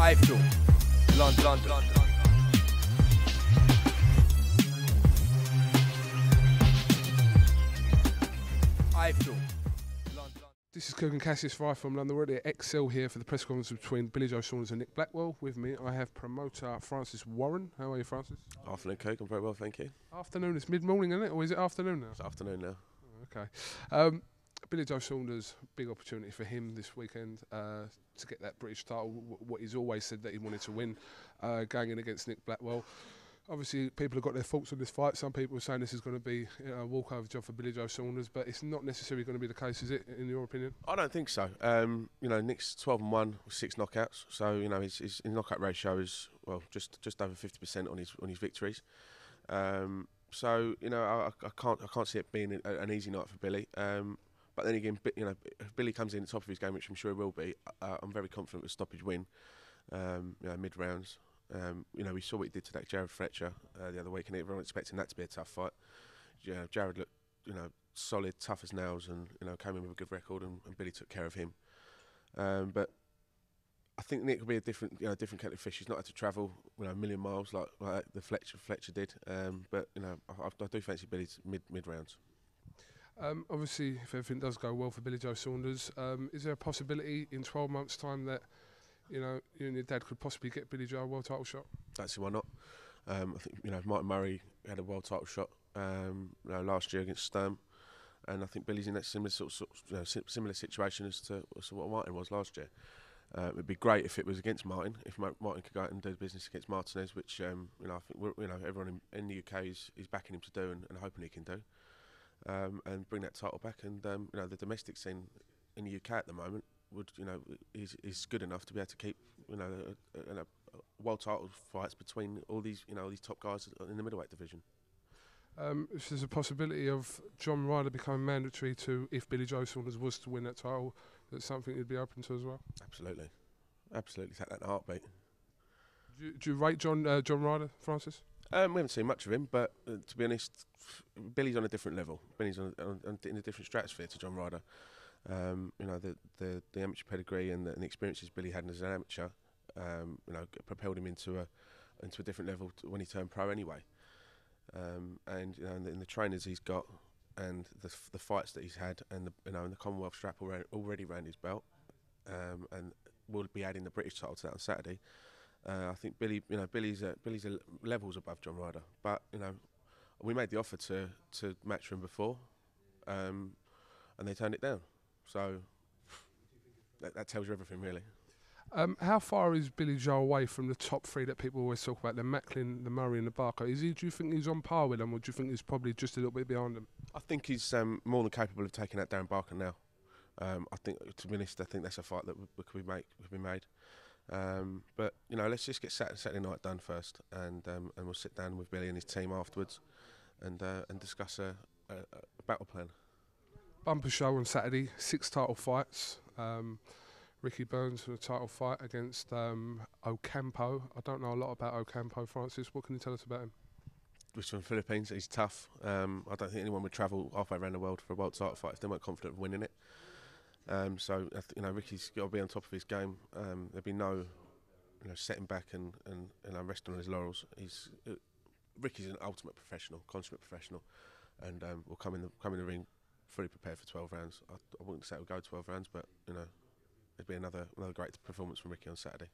iFILM, London. iFILM. This is Kurgan Cassius for iFILM London. We're at the XL here for the press conference between Billy Joe Saunders and Nick Blackwell. With me, I have promoter Francis Warren. How are you, Francis? Afternoon, Coke. I'm very well, thank you. Afternoon. It's mid-morning, isn't it? Or is it afternoon now? It's afternoon now. Okay. Billy Joe Saunders, big opportunity for him this weekend to get that British title, what he's always said that he wanted to win, going in against Nick Blackwell. Obviously, people have got their thoughts on this fight. Some people are saying this is going to be a walkover job for Billy Joe Saunders, but it's not necessarily going to be the case, is it, in your opinion? I don't think so. Nick's 12-1 with 6 knockouts, so his knockout ratio is just over 50% on his victories. I can't see it being an easy night for Billy. But then again, if Billy comes in at the top of his game, which I'm sure he will be, I'm very confident with a stoppage win. Mid rounds. We saw what he did to that Jared Fletcher the other week, and everyone expecting that to be a tough fight. Jared looked, solid, tough as nails, and came in with a good record, and Billy took care of him. But I think Nick will be a different kettle of fish. He's not had to travel, a million miles like the Fletcher did. But I do fancy Billy's mid rounds. Obviously, if everything does go well for Billy Joe Saunders, is there a possibility in 12 months' time that you and your dad could possibly get Billy Joe a world title shot? Don't see why not. I think Martin Murray had a world title shot last year against Sturm, and I think Billy's in that similar similar situation as to what Martin was last year. It'd be great if it was against Martin, if Martin could go out and do business against Martinez, which I think everyone in the UK is backing him to do and hoping he can do, and bring that title back. And the domestic scene in the UK at the moment is good enough to be able to keep world title fights between all these top guys in the middleweight division. If there's a possibility of John Ryder becoming mandatory if Billy Joe Saunders was to win that title, that's something you'd be open to as well? Absolutely, take that in a heartbeat. Do you rate John Ryder, Francis? We haven't seen much of him, but to be honest, Billy's on a different level. Billy's in a different stratosphere to John Ryder. The amateur pedigree and the experiences Billy had as an amateur, propelled him into a different level when he turned pro anyway. And the trainers he's got, and the fights that he's had, and the Commonwealth strap already around his belt, and we'll be adding the British title to that on Saturday. I think Billy's levels above John Ryder, but we made the offer to match him before, and they turned it down. So that tells you everything, really. How far is Billy Joe away from the top 3 that people always talk about, the Macklin, the Murray and the Barker? Do you think he's on par with them, or do you think he's probably just a little bit behind them? I think he's more than capable of taking out Darren Barker now. I think, to be honest, I think that's a fight that could be made. But let's just get Saturday night done first, and we'll sit down with Billy and his team afterwards, and discuss a battle plan. Bumper show on Saturday, 6 title fights. Ricky Burns for a title fight against Ocampo. I don't know a lot about Ocampo, Francis. What can you tell us about him? He's from the Philippines. He's tough. I don't think anyone would travel halfway around the world for a world title fight if they weren't confident of winning it. So Ricky's got to be on top of his game. There'll be no setting back and resting on his laurels. Ricky's an ultimate professional, consummate professional, and will come in the ring fully prepared for 12 rounds. I wouldn't say it would go 12 rounds, but it'd be another great performance from Ricky on Saturday.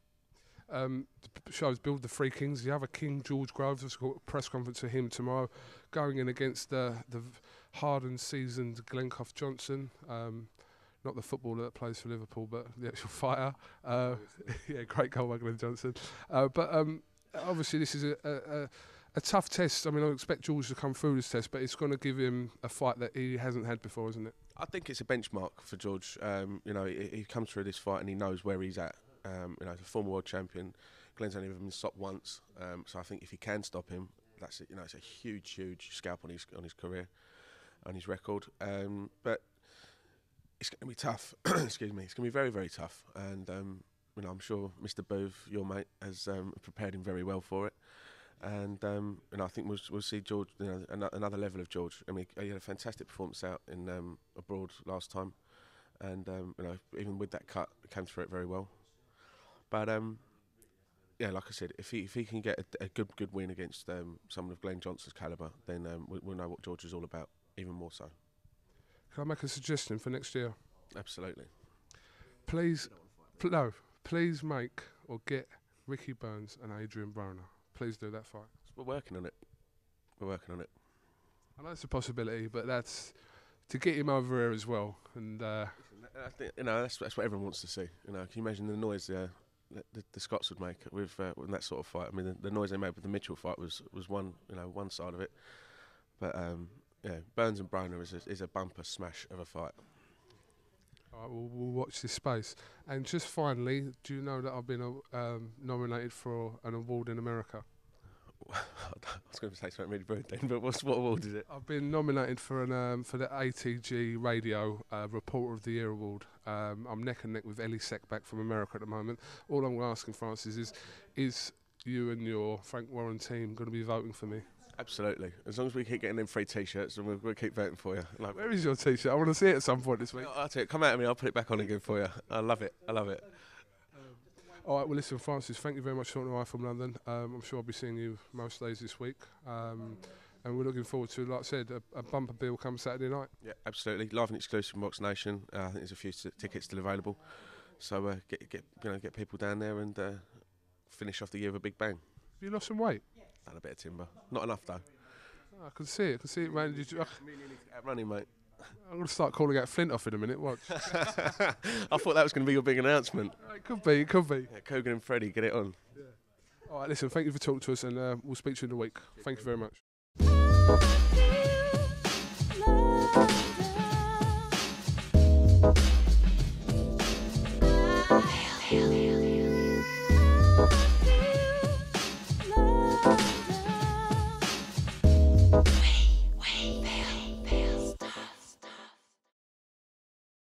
The show's billed the 3 kings. The other king, George Groves, has got a press conference for him tomorrow, going in against the hardened, seasoned Glencoff Johnson. Not the footballer that plays for Liverpool, but the actual fighter. Great goal by Glenn Johnson. But obviously this is a tough test. I mean, I expect George to come through this test, but it's going to give him a fight that he hasn't had before, isn't it? I think it's a benchmark for George. He comes through this fight and he knows where he's at. He's a former world champion. Glenn's only ever been stopped once, so I think if he can stop him, that's it. It's a huge scalp on his career, on his record. But it's going to be tough. Excuse me. It's going to be very, very tough. And I'm sure Mr. Booth, your mate, has prepared him very well for it. And I think we'll see George, another level of George. I mean, he had a fantastic performance out in abroad last time, and even with that cut, came through it very well. But yeah, like I said, if he can get a good win against someone of Glenn Johnson's calibre, then we'll know what George is all about, even more so. Can I make a suggestion for next year? Absolutely. Please make or get Ricky Burns and Adrian Broner. Please do that fight. We're working on it. I know it's a possibility, but that's to get him over here as well. And I think that's what everyone wants to see. Can you imagine the noise the Scots would make with that sort of fight? I mean, the noise they made with the Mitchell fight was one side of it, but Burns and Broner is a bumper smash of a fight. All right, we'll watch this space. And just finally, do you know that I've been nominated for an award in America? I was going to say something really rude then, but what award is it? I've been nominated for the ATG Radio Reporter of the Year award. I'm neck and neck with Ellie Seckback from America at the moment. All I'm asking, Francis, is you and your Frank Warren team going to be voting for me? Absolutely. As long as we keep getting them free T-shirts, and we'll keep voting for you. Where is your T-shirt? I want to see it at some point this week. I'll tell you, come out of me, I'll put it back on again for you. I love it. All right, well, listen, Francis, thank you very much for talking to iFILM London. I'm sure I'll be seeing you most days this week. And we're looking forward to, like I said, a bumper bill come Saturday night. Yeah, absolutely. Live and exclusive from Box Nation. I think there's a few tickets still available. So get people down there and finish off the year with a big bang. Have you lost some weight? Done a bit of timber. Not enough, though. I can see it, man. You need to get out running, mate. I'm going to start calling out Flint off in a minute, watch. I thought that was going to be your big announcement. It could be. Yeah, Kogan and Freddie, get it on. Yeah. All right, listen, thank you for talking to us, and we'll speak to you in a week. Thank you very much.